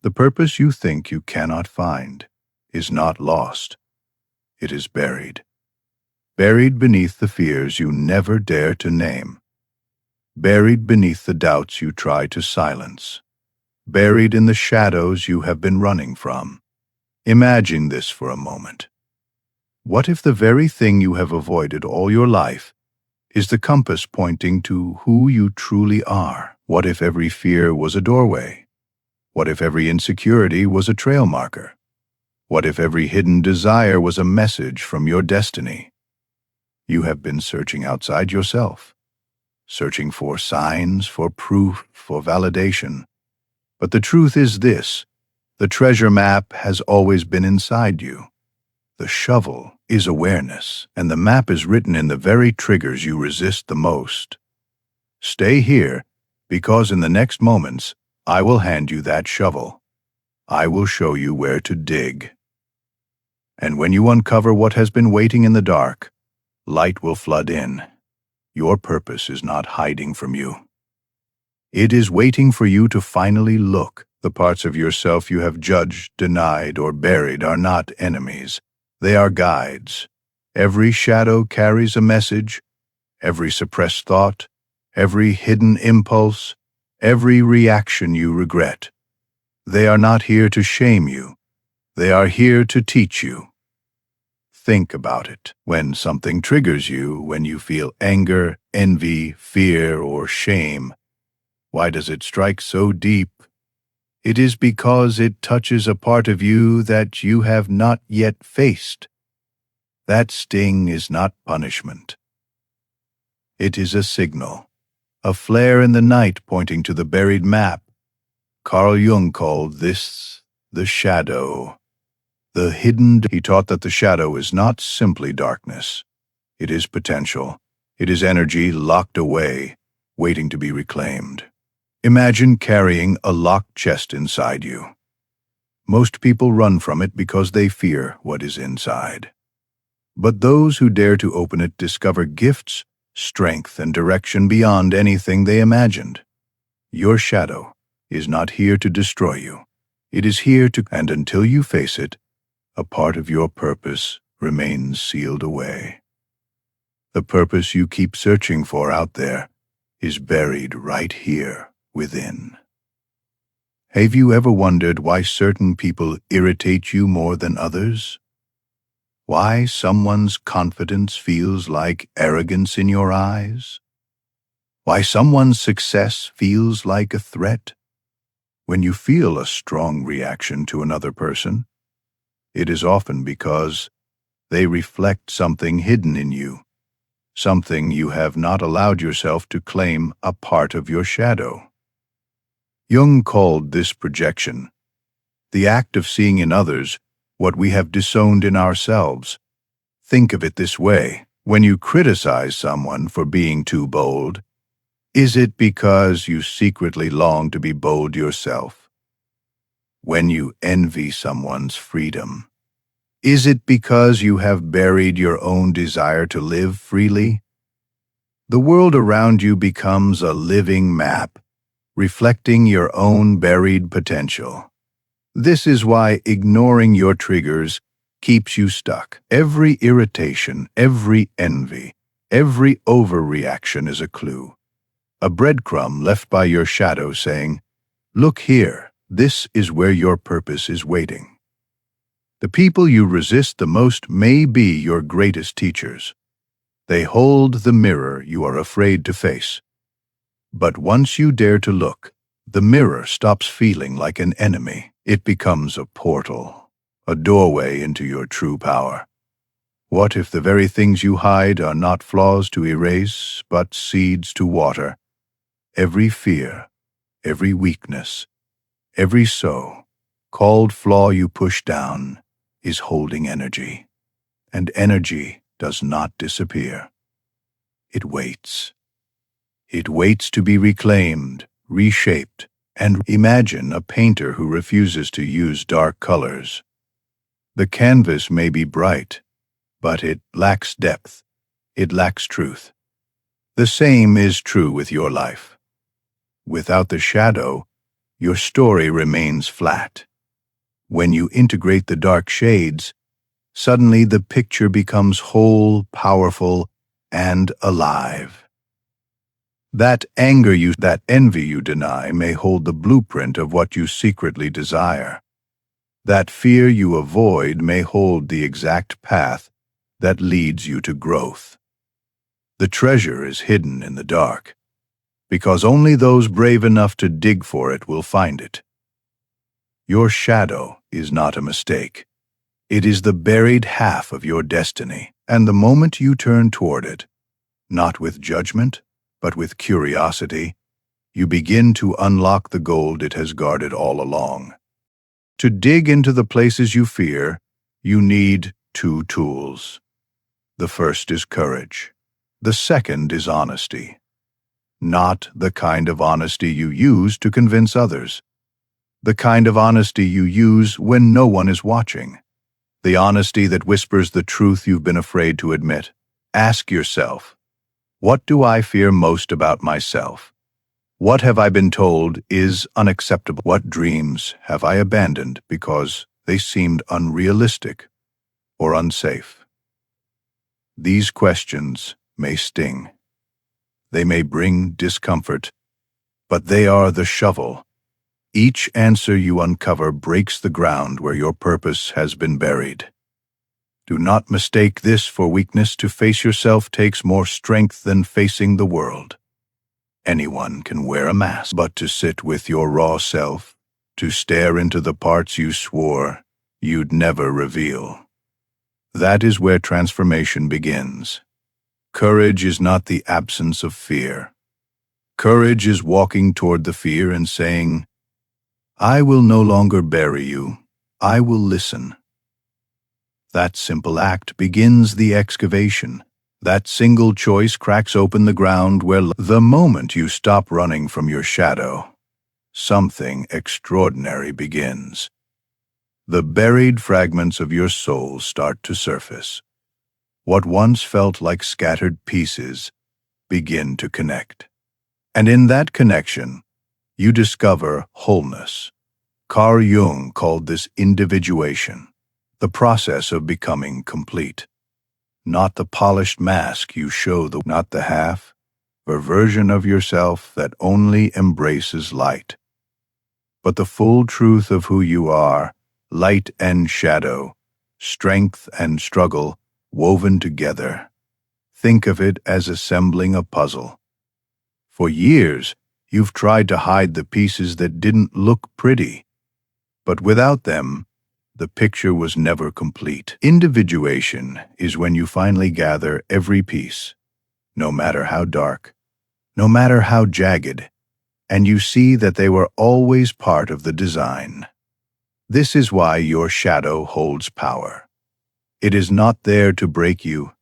The purpose you think you cannot find is not lost. It is buried. Buried beneath the fears you never dare to name. Buried beneath the doubts you try to silence. Buried in the shadows you have been running from. Imagine this for a moment. What if the very thing you have avoided all your life is the compass pointing to who you truly are? What if every fear was a doorway? What if every insecurity was a trail marker? What if every hidden desire was a message from your destiny? You have been searching outside yourself, searching for signs, for proof, for validation. But the truth is this: the treasure map has always been inside you. The shovel is awareness, and the map is written in the very triggers you resist the most. Stay here, because in the next moments, I will hand you that shovel. I will show you where to dig. And when you uncover what has been waiting in the dark, light will flood in. Your purpose is not hiding from you. It is waiting for you to finally look. The parts of yourself you have judged, denied, or buried are not enemies. They are guides. Every shadow carries a message. Every suppressed thought, every hidden impulse, every reaction you regret. They are not here to shame you. They are here to teach you. Think about it. When something triggers you, when you feel anger, envy, fear, or shame, why does it strike so deep? It is because it touches a part of you that you have not yet faced. That sting is not punishment. It is a signal, a flare in the night pointing to the buried map. Carl Jung called this the shadow. The hidden. He taught that the shadow is not simply darkness. It is potential. It is energy locked away, waiting to be reclaimed. Imagine carrying a locked chest inside you. Most people run from it because they fear what is inside. But those who dare to open it discover gifts, strength, and direction beyond anything they imagined. Your shadow is not here to destroy you. It is here to, and until you face it, a part of your purpose remains sealed away. The purpose you keep searching for out there is buried right here within. Have you ever wondered why certain people irritate you more than others? Why someone's confidence feels like arrogance in your eyes? Why someone's success feels like a threat? When you feel a strong reaction to another person, it is often because they reflect something hidden in you, something you have not allowed yourself to claim, a part of your shadow. Jung called this projection, the act of seeing in others what we have disowned in ourselves. Think of it this way: when you criticize someone for being too bold, is it because you secretly long to be bold yourself? When you envy someone's freedom, is it because you have buried your own desire to live freely? The world around you becomes a living map, reflecting your own buried potential. This is why ignoring your triggers keeps you stuck. Every irritation, every envy, every overreaction is a clue, a breadcrumb left by your shadow saying, "Look here, this is where your purpose is waiting." The people you resist the most may be your greatest teachers. They hold the mirror you are afraid to face. But once you dare to look, the mirror stops feeling like an enemy. It becomes a portal, a doorway into your true power. What if the very things you hide are not flaws to erase, but seeds to water? Every fear, every weakness, every so-called flaw you push down is holding energy. And energy does not disappear. It waits. It waits to be reclaimed, reshaped, and imagine a painter who refuses to use dark colors. The canvas may be bright, but it lacks depth. It lacks truth. The same is true with your life. Without the shadow, your story remains flat. When you integrate the dark shades, suddenly the picture becomes whole, powerful, and alive. That envy you deny may hold the blueprint of what you secretly desire. That fear you avoid may hold the exact path that leads you to growth. The treasure is hidden in the dark, because only those brave enough to dig for it will find it. Your shadow is not a mistake. It is the buried half of your destiny, and the moment you turn toward it, not with judgment, but with curiosity, you begin to unlock the gold it has guarded all along. To dig into the places you fear, you need two tools. The first is courage. The second is honesty. Not the kind of honesty you use to convince others. The kind of honesty you use when no one is watching. The honesty that whispers the truth you've been afraid to admit. Ask yourself, what do I fear most about myself? What have I been told is unacceptable? What dreams have I abandoned because they seemed unrealistic or unsafe? These questions may sting. They may bring discomfort, but they are the shovel. Each answer you uncover breaks the ground where your purpose has been buried. Do not mistake this for weakness. To face yourself takes more strength than facing the world. Anyone can wear a mask, but to sit with your raw self, to stare into the parts you swore you'd never reveal. That is where transformation begins. Courage is not the absence of fear. Courage is walking toward the fear and saying, I will no longer bury you, I will listen. That simple act begins the excavation. That single choice cracks open the ground where the moment you stop running from your shadow, something extraordinary begins. The buried fragments of your soul start to surface. What once felt like scattered pieces begin to connect. And in that connection, you discover wholeness. Carl Jung called this individuation, the process of becoming complete. Not the polished mask you show, not the half, a version of yourself that only embraces light, but the full truth of who you are, light and shadow, strength and struggle, woven together. Think of it as assembling a puzzle. For years, you've tried to hide the pieces that didn't look pretty, but without them, the picture was never complete. Individuation is when you finally gather every piece, no matter how dark, no matter how jagged, and you see that they were always part of the design. This is why your shadow holds power. It is not there to break you,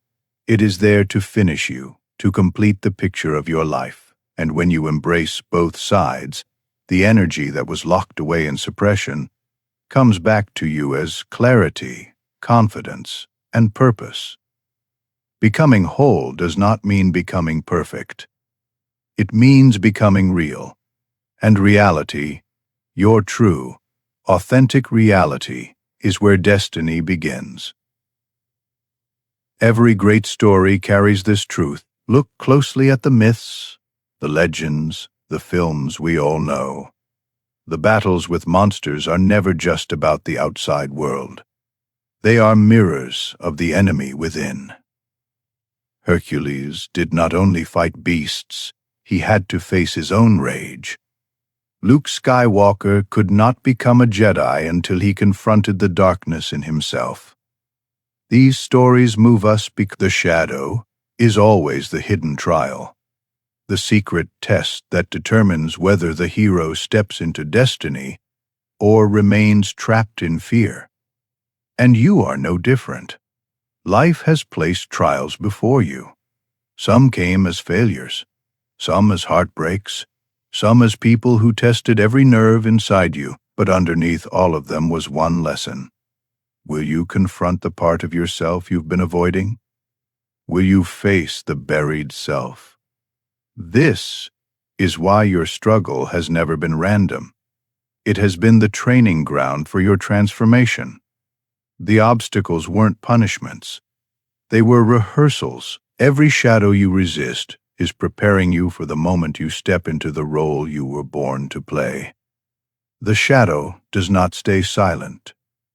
it is there to finish you, to complete the picture of your life. And when you embrace both sides, the energy that was locked away in suppression comes back to you as clarity, confidence, and purpose. Becoming whole does not mean becoming perfect. It means becoming real. And reality, your true, authentic reality, is where destiny begins. Every great story carries this truth. Look closely at the myths, the legends, the films we all know. The battles with monsters are never just about the outside world. They are mirrors of the enemy within. Hercules did not only fight beasts, he had to face his own rage. Luke Skywalker could not become a Jedi until he confronted the darkness in himself. These stories move us because the shadow is always the hidden trial, the secret test that determines whether the hero steps into destiny or remains trapped in fear. And you are no different. Life has placed trials before you. Some came as failures, some as heartbreaks, some as people who tested every nerve inside you, but underneath all of them was one lesson. Will you confront the part of yourself you've been avoiding? Will you face the buried self? This is why your struggle has never been random. It has been the training ground for your transformation. The obstacles weren't punishments. They were rehearsals. Every shadow you resist is preparing you for the moment you step into the role you were born to play. The shadow does not stay silent.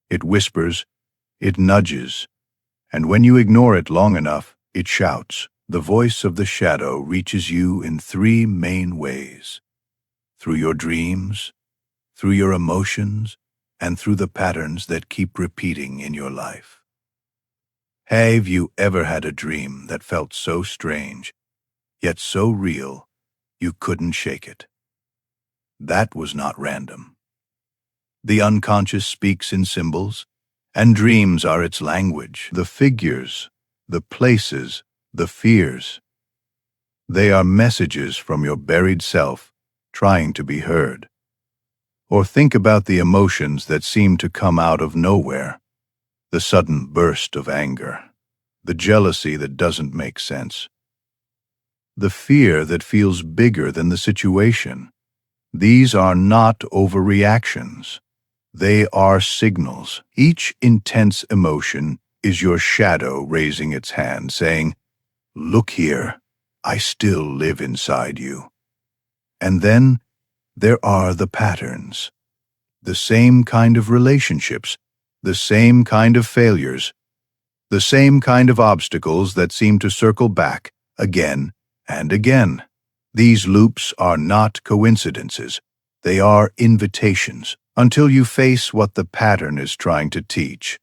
It whispers, it nudges, and when you ignore it long enough, it shouts. The voice of the shadow reaches you in three main ways: through your dreams, through your emotions, and through the patterns that keep repeating in your life. Have you ever had a dream that felt so strange, yet so real, you couldn't shake it? That was not random. The unconscious speaks in symbols, and dreams are its language. The figures, the places, the fears. They are messages from your buried self trying to be heard. Or think about the emotions that seem to come out of nowhere. The sudden burst of anger, the jealousy that doesn't make sense, the fear that feels bigger than the situation. These are not overreactions. They are signals. Each intense emotion is your shadow raising its hand, saying, "Look here, I still live inside you." And then there are the patterns. The same kind of relationships, the same kind of failures, the same kind of obstacles that seem to circle back again and again. These loops are not coincidences. They are invitations. Until you face what the pattern is trying to teach,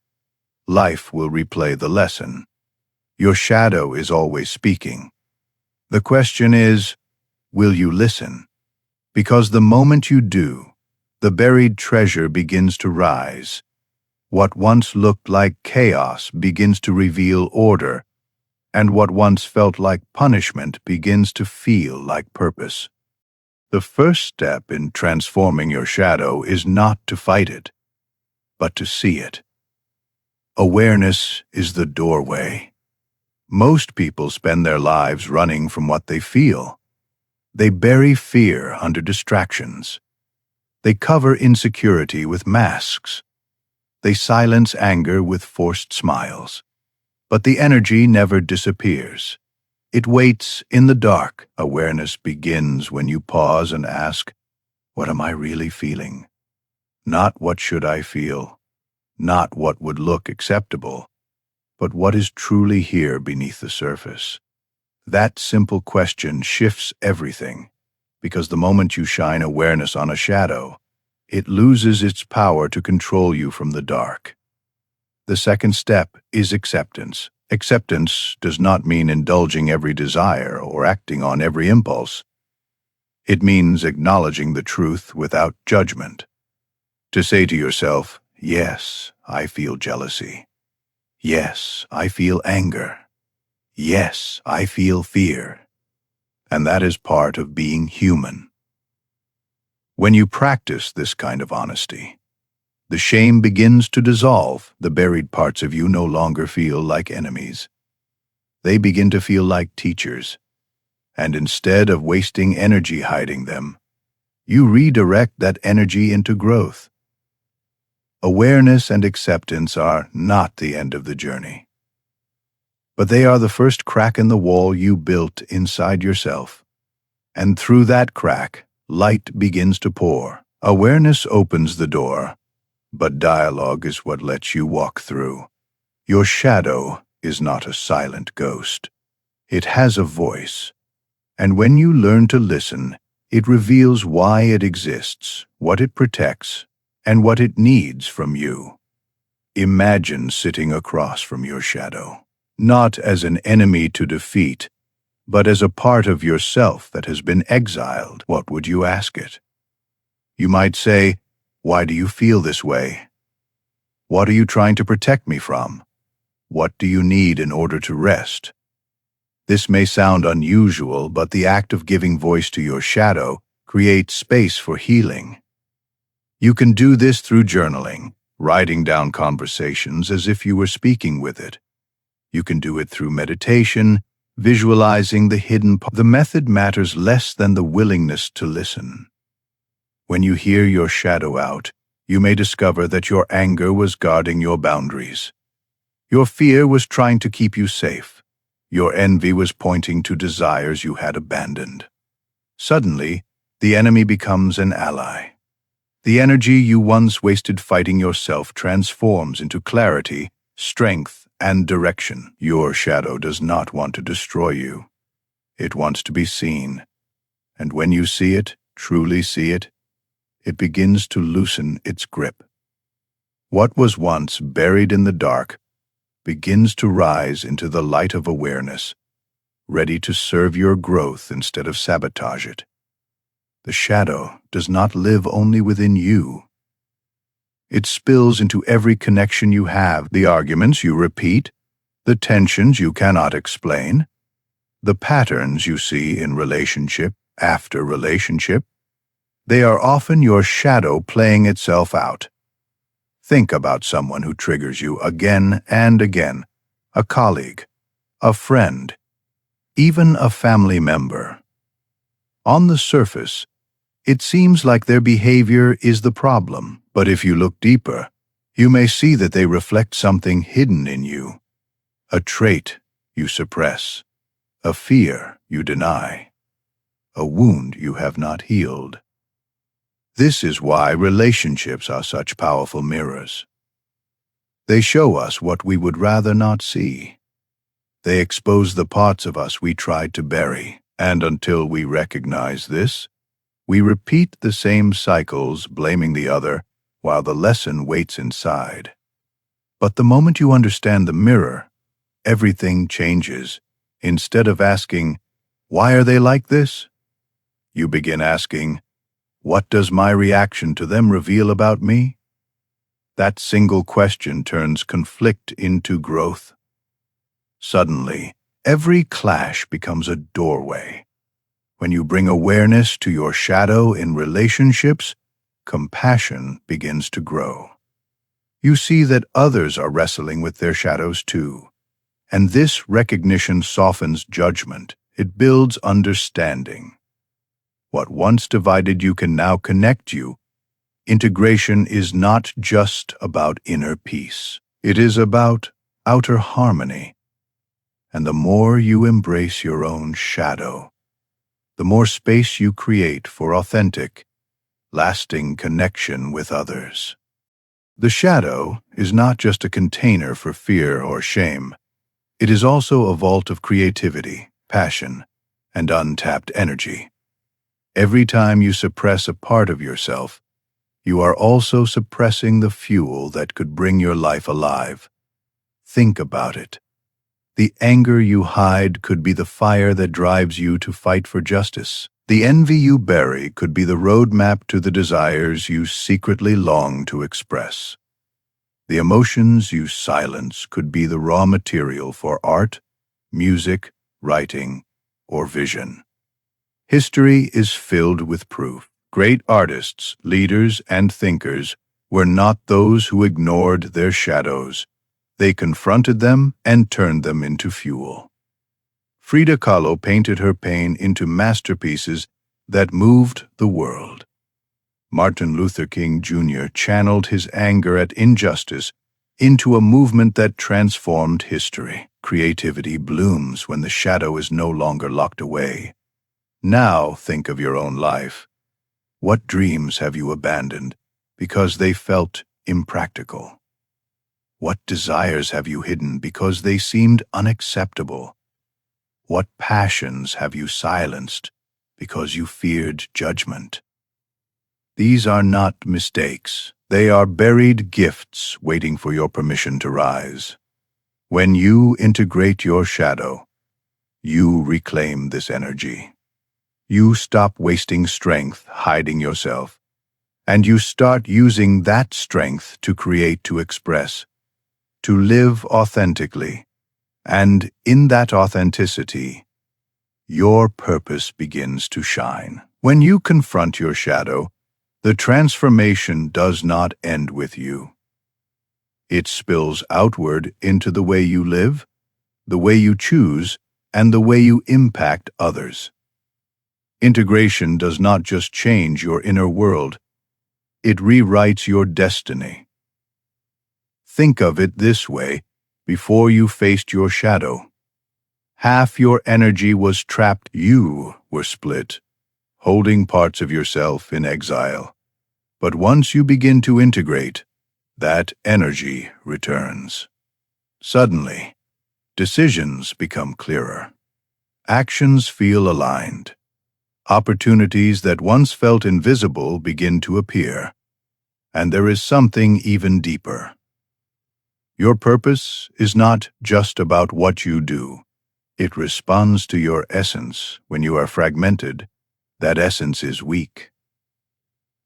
life will replay the lesson. Your shadow is always speaking. The question is, will you listen? Because the moment you do, the buried treasure begins to rise. What once looked like chaos begins to reveal order, and what once felt like punishment begins to feel like purpose. The first step in transforming your shadow is not to fight it, but to see it. Awareness is the doorway. Most people spend their lives running from what they feel. They bury fear under distractions. They cover insecurity with masks. They silence anger with forced smiles. But the energy never disappears. It waits in the dark. Awareness begins when you pause and ask, what am I really feeling? Not what should I feel, not what would look acceptable, but what is truly here beneath the surface. That simple question shifts everything, because the moment you shine awareness on a shadow, it loses its power to control you from the dark. The second step is acceptance. Acceptance does not mean indulging every desire or acting on every impulse. It means acknowledging the truth without judgment. To say to yourself, yes, I feel jealousy. Yes, I feel anger. Yes, I feel fear. And that is part of being human. When you practice this kind of honesty, the shame begins to dissolve. The buried parts of you no longer feel like enemies. They begin to feel like teachers. And instead of wasting energy hiding them, you redirect that energy into growth. Awareness and acceptance are not the end of the journey, but they are the first crack in the wall you built inside yourself. And through that crack, light begins to pour. Awareness opens the door, but dialogue is what lets you walk through. Your shadow is not a silent ghost. It has a voice, and when you learn to listen, it reveals why it exists, what it protects, and what it needs from you. Imagine sitting across from your shadow, not as an enemy to defeat, but as a part of yourself that has been exiled. What would you ask it? You might say, "Why do you feel this way? What are you trying to protect me from? What do you need in order to rest?" This may sound unusual, but the act of giving voice to your shadow creates space for healing. You can do this through journaling, writing down conversations as if you were speaking with it. You can do it through meditation, visualizing the hidden part. The method matters less than the willingness to listen. When you hear your shadow out, you may discover that your anger was guarding your boundaries. Your fear was trying to keep you safe. Your envy was pointing to desires you had abandoned. Suddenly, the enemy becomes an ally. The energy you once wasted fighting yourself transforms into clarity, strength, and direction. Your shadow does not want to destroy you. It wants to be seen. And when you see it, truly see it, it begins to loosen its grip. What was once buried in the dark begins to rise into the light of awareness, ready to serve your growth instead of sabotage it. The shadow does not live only within you. It spills into every connection you have, the arguments you repeat, the tensions you cannot explain, the patterns you see in relationship after relationship. They are often your shadow playing itself out. Think about someone who triggers you again and again, a colleague, a friend, even a family member. On the surface, it seems like their behavior is the problem, but if you look deeper, you may see that they reflect something hidden in you, a trait you suppress, a fear you deny, a wound you have not healed. This is why relationships are such powerful mirrors. They show us what we would rather not see. They expose the parts of us we tried to bury, and until we recognize this, we repeat the same cycles, blaming the other, while the lesson waits inside. But the moment you understand the mirror, everything changes. Instead of asking, "Why are they like this?" you begin asking, "What does my reaction to them reveal about me?" That single question turns conflict into growth. Suddenly, every clash becomes a doorway. When you bring awareness to your shadow in relationships, compassion begins to grow. You see that others are wrestling with their shadows too, and this recognition softens judgment. It builds understanding. What once divided you can now connect you. Integration is not just about inner peace. It is about outer harmony. And the more you embrace your own shadow, the more space you create for authentic, lasting connection with others. The shadow is not just a container for fear or shame. It is also a vault of creativity, passion, and untapped energy. Every time you suppress a part of yourself, you are also suppressing the fuel that could bring your life alive. Think about it. The anger you hide could be the fire that drives you to fight for justice. The envy you bury could be the roadmap to the desires you secretly long to express. The emotions you silence could be the raw material for art, music, writing, or vision. History is filled with proof. Great artists, leaders, and thinkers were not those who ignored their shadows. They confronted them and turned them into fuel. Frida Kahlo painted her pain into masterpieces that moved the world. Martin Luther King Jr. channeled his anger at injustice into a movement that transformed history. Creativity blooms when the shadow is no longer locked away. Now think of your own life. What dreams have you abandoned because they felt impractical? What desires have you hidden because they seemed unacceptable? What passions have you silenced because you feared judgment? These are not mistakes. They are buried gifts waiting for your permission to rise. When you integrate your shadow, you reclaim this energy. You stop wasting strength hiding yourself, and you start using that strength to create, to express, to live authentically. And in that authenticity, your purpose begins to shine. When you confront your shadow, the transformation does not end with you. It spills outward into the way you live, the way you choose, and the way you impact others. Integration does not just change your inner world, it rewrites your destiny. Think of it this way: before you faced your shadow, half your energy was trapped. You were split, holding parts of yourself in exile. But once you begin to integrate, that energy returns. Suddenly, decisions become clearer. Actions feel aligned. Opportunities that once felt invisible begin to appear. And there is something even deeper. Your purpose is not just about what you do. It responds to your essence. When you are fragmented, that essence is weak.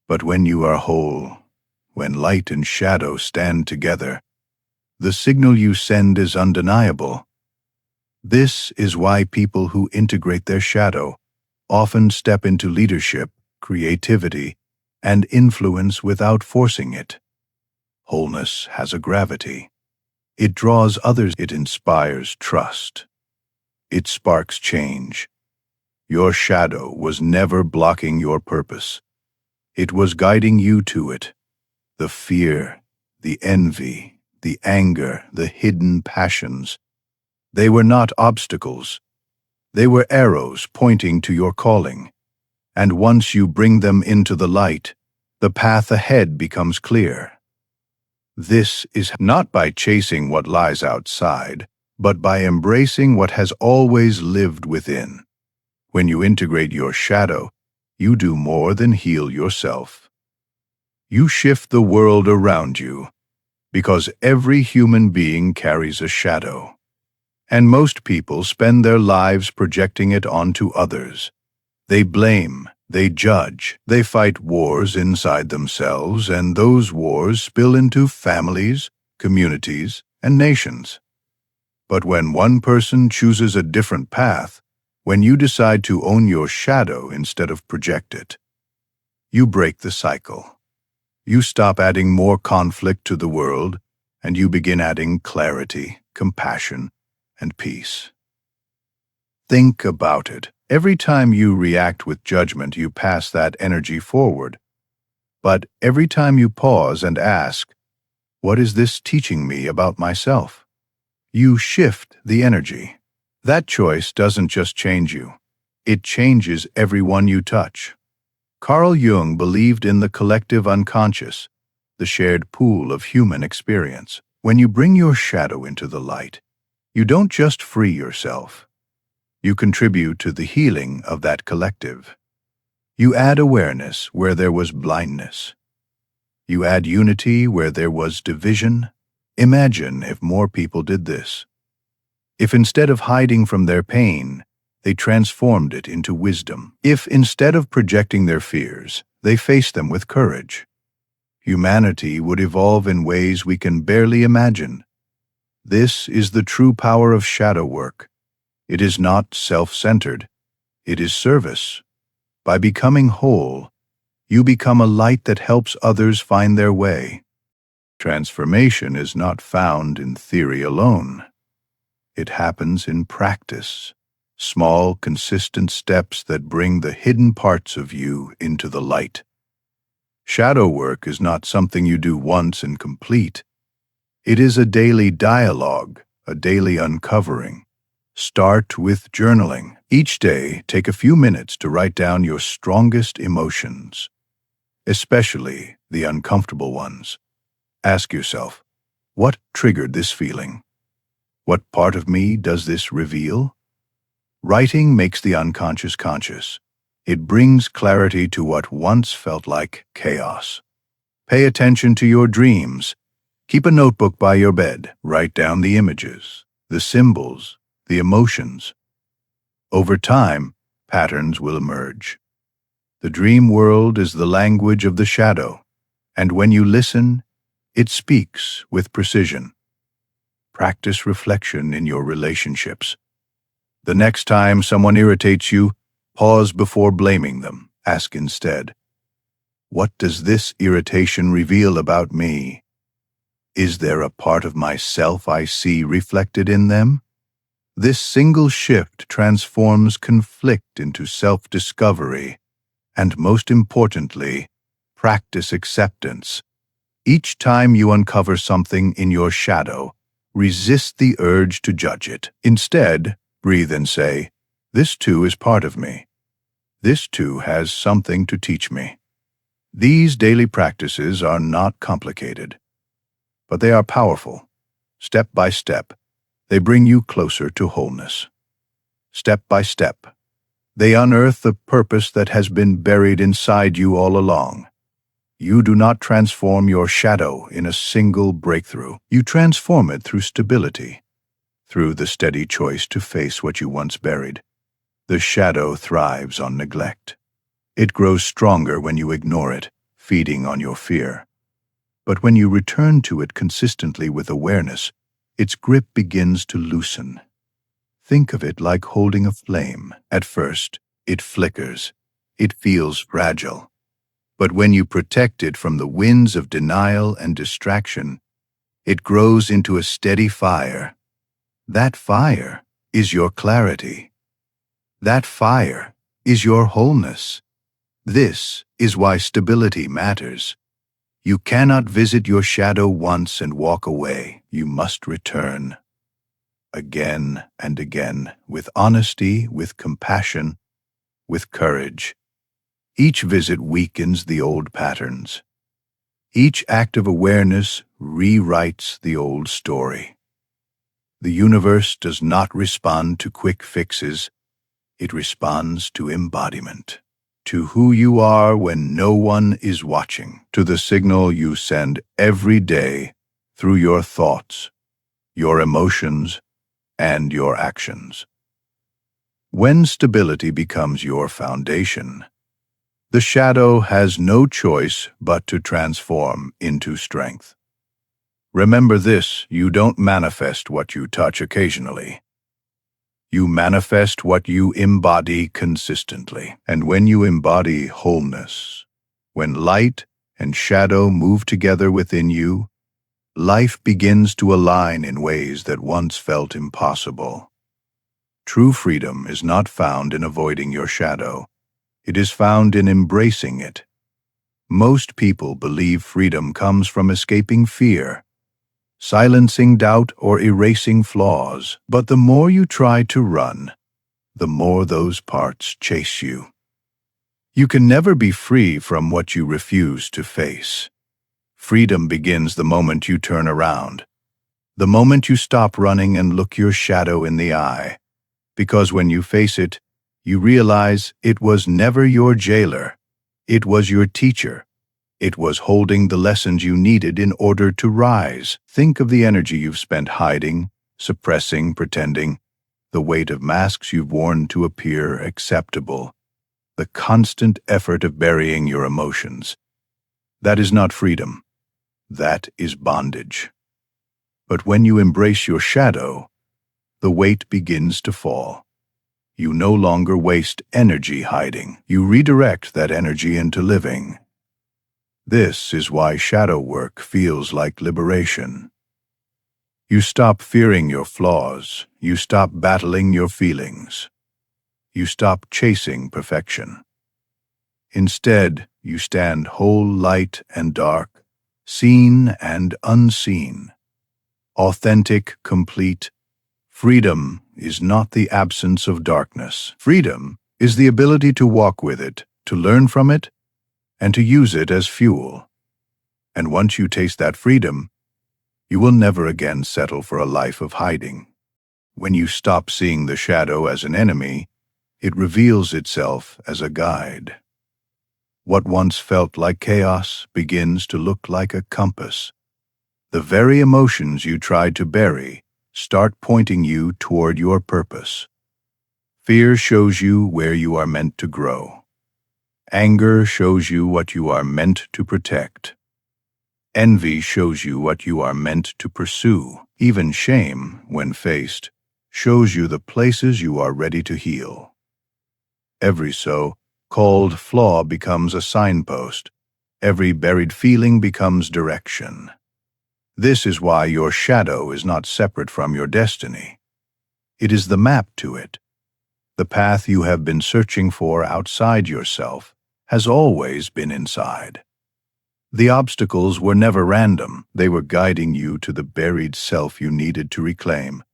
But when you are whole, when light and shadow stand together, the signal you send is undeniable. This is why people who integrate their shadow often step into leadership, creativity, and influence without forcing it. Wholeness has a gravity. It draws others. It inspires trust. It sparks change. Your shadow was never blocking your purpose. It was guiding you to it. The fear, the envy, the anger, the hidden passions, they were not obstacles. They were arrows pointing to your calling. And once you bring them into the light, the path ahead becomes clear. This is not by chasing what lies outside, but by embracing what has always lived within. When you integrate your shadow, you do more than heal yourself. You shift the world around you, because every human being carries a shadow. And most people spend their lives projecting it onto others. They blame, they judge, they fight wars inside themselves, and those wars spill into families, communities, and nations. But when one person chooses a different path, when you decide to own your shadow instead of project it, you break the cycle. You stop adding more conflict to the world, and you begin adding clarity, compassion, and peace. Think about it. Every time you react with judgment, you pass that energy forward. But every time you pause and ask, "What is this teaching me about myself?" you shift the energy. That choice doesn't just change you. It changes everyone you touch. Carl Jung believed in the collective unconscious, the shared pool of human experience. When you bring your shadow into the light, you don't just free yourself. You contribute to the healing of that collective. You add awareness where there was blindness. You add unity where there was division. Imagine if more people did this. If instead of hiding from their pain, they transformed it into wisdom. If instead of projecting their fears, they faced them with courage, humanity would evolve in ways we can barely imagine. This is the true power of shadow work. It is not self-centered. It is service. By becoming whole, you become a light that helps others find their way. Transformation is not found in theory alone. It happens in practice. Small, consistent steps that bring the hidden parts of you into the light. Shadow work is not something you do once and complete. It is a daily dialogue, a daily uncovering. Start with journaling. Each day, take a few minutes to write down your strongest emotions, especially the uncomfortable ones. Ask yourself, what triggered this feeling? What part of me does this reveal? Writing makes the unconscious conscious. It brings clarity to what once felt like chaos. Pay attention to your dreams. Keep a notebook by your bed. Write down the images, the symbols, the emotions. Over time, patterns will emerge. The dream world is the language of the shadow, and when you listen, it speaks with precision. Practice reflection in your relationships. The next time someone irritates you, pause before blaming them. Ask instead, what does this irritation reveal about me? Is there a part of myself I see reflected in them? This single shift transforms conflict into self-discovery and, most importantly, practice acceptance. Each time you uncover something in your shadow, resist the urge to judge it. Instead, breathe and say, "This too is part of me. This too has something to teach me." These daily practices are not complicated, but they are powerful. Step by step, they bring you closer to wholeness. Step by step, they unearth the purpose that has been buried inside you all along. You do not transform your shadow in a single breakthrough. You transform it through stability, through the steady choice to face what you once buried. The shadow thrives on neglect. It grows stronger when you ignore it, feeding on your fear. But when you return to it consistently with awareness, its grip begins to loosen. Think of it like holding a flame. At first, it flickers. It feels fragile. But when you protect it from the winds of denial and distraction, it grows into a steady fire. That fire is your clarity. That fire is your wholeness. This is why stability matters. You cannot visit your shadow once and walk away. You must return. Again and again, with honesty, with compassion, with courage. Each visit weakens the old patterns. Each act of awareness rewrites the old story. The universe does not respond to quick fixes. It responds to embodiment, to who you are when no one is watching, to the signal you send every day through your thoughts, your emotions, and your actions. When stability becomes your foundation, the shadow has no choice but to transform into strength. Remember this: you don't manifest what you touch occasionally. You manifest what you embody consistently. And when you embody wholeness, when light and shadow move together within you, life begins to align in ways that once felt impossible. True freedom is not found in avoiding your shadow. It is found in embracing it. Most people believe freedom comes from escaping fear, silencing doubt, or erasing flaws. But the more you try to run, the more those parts chase you. You can never be free from what you refuse to face. Freedom begins the moment you turn around, the moment you stop running and look your shadow in the eye. Because when you face it, you realize it was never your jailer. It was your teacher. It was holding the lessons you needed in order to rise. Think of the energy you've spent hiding, suppressing, pretending, the weight of masks you've worn to appear acceptable, the constant effort of burying your emotions. That is not freedom. That is bondage. But when you embrace your shadow, the weight begins to fall. You no longer waste energy hiding. You redirect that energy into living. This is why shadow work feels like liberation. You stop fearing your flaws. You stop battling your feelings. You stop chasing perfection. Instead, you stand whole, light and dark, seen and unseen, authentic, complete. Freedom is not the absence of darkness. Freedom is the ability to walk with it, to learn from it, and to use it as fuel. And once you taste that freedom, you will never again settle for a life of hiding. When you stop seeing the shadow as an enemy, it reveals itself as a guide. What once felt like chaos begins to look like a compass. The very emotions you tried to bury start pointing you toward your purpose. Fear shows you where you are meant to grow. Anger shows you what you are meant to protect. Envy shows you what you are meant to pursue. Even shame, when faced, shows you the places you are ready to heal. Every so-called flaw becomes a signpost. Every buried feeling becomes direction. This is why your shadow is not separate from your destiny. It is the map to it. The path you have been searching for outside yourself has always been inside. The obstacles were never random. They were guiding you to the buried self you needed to reclaim.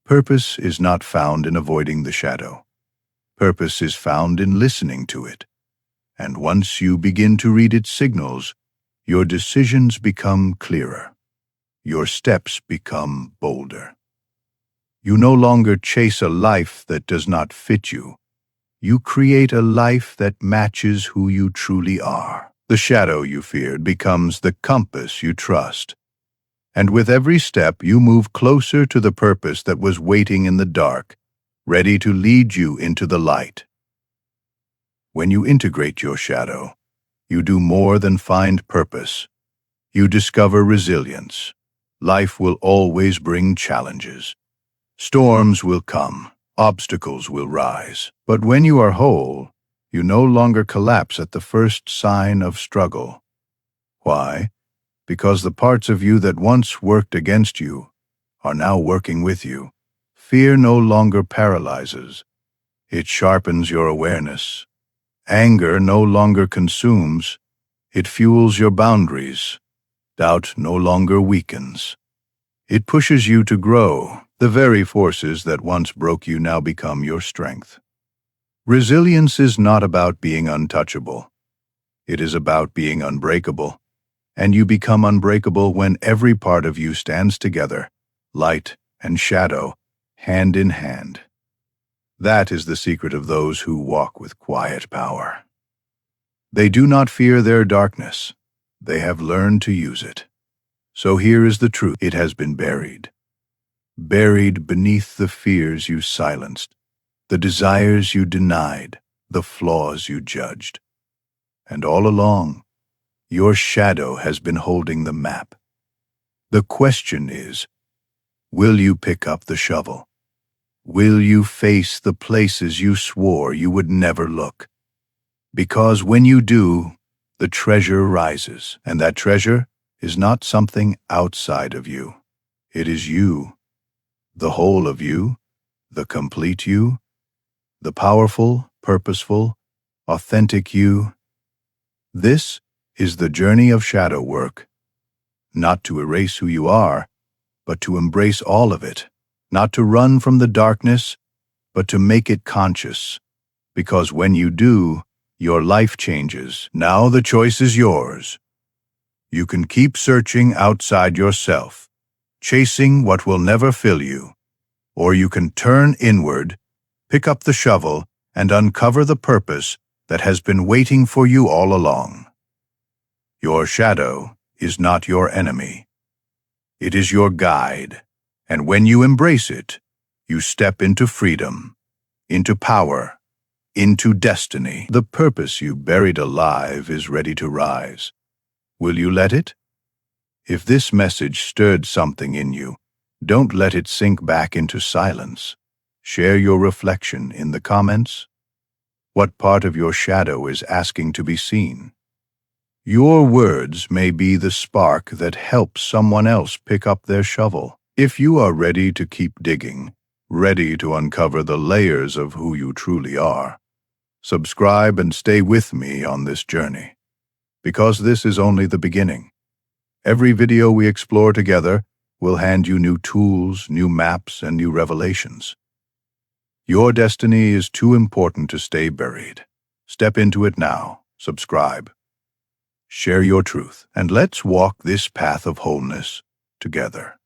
Purpose is not found in avoiding the shadow. Purpose is found in listening to it. And once you begin to read its signals, your decisions become clearer. Your steps become bolder. You no longer chase a life that does not fit you. You create a life that matches who you truly are. The shadow you feared becomes the compass you trust. And with every step, you move closer to the purpose that was waiting in the dark, ready to lead you into the light. When you integrate your shadow, you do more than find purpose. You discover resilience. Life will always bring challenges. Storms will come. Obstacles will rise. But when you are whole, you no longer collapse at the first sign of struggle. Why? Because the parts of you that once worked against you are now working with you. Fear no longer paralyzes. It sharpens your awareness. Anger no longer consumes. It fuels your boundaries. Doubt no longer weakens. It pushes you to grow. The very forces that once broke you now become your strength. Resilience is not about being untouchable. It is about being unbreakable. And you become unbreakable when every part of you stands together, light and shadow, hand in hand. That is the secret of those who walk with quiet power. They do not fear their darkness. They have learned to use it. So here is the truth. It has been buried. Buried beneath the fears you silenced, the desires you denied, the flaws you judged. And all along, your shadow has been holding the map. The question is, will you pick up the shovel? Will you face the places you swore you would never look? Because when you do, the treasure rises, and that treasure is not something outside of you. It is you, the whole of you, the complete you, the powerful, purposeful, authentic you. This is the journey of shadow work, not to erase who you are, but to embrace all of it, not to run from the darkness, but to make it conscious, because when you do, your life changes. Now the choice is yours. You can keep searching outside yourself, chasing what will never fill you, or you can turn inward, pick up the shovel, and uncover the purpose that has been waiting for you all along. Your shadow is not your enemy. It is your guide, and when you embrace it, you step into freedom, into power, into destiny. The purpose you buried alive is ready to rise. Will you let it? If this message stirred something in you, don't let it sink back into silence. Share your reflection in the comments. What part of your shadow is asking to be seen? Your words may be the spark that helps someone else pick up their shovel. If you are ready to keep digging, ready to uncover the layers of who you truly are, subscribe and stay with me on this journey, because this is only the beginning. Every video we explore together will hand you new tools, new maps, and new revelations. Your destiny is too important to stay buried. Step into it now. Subscribe. Share your truth, and let's walk this path of wholeness together.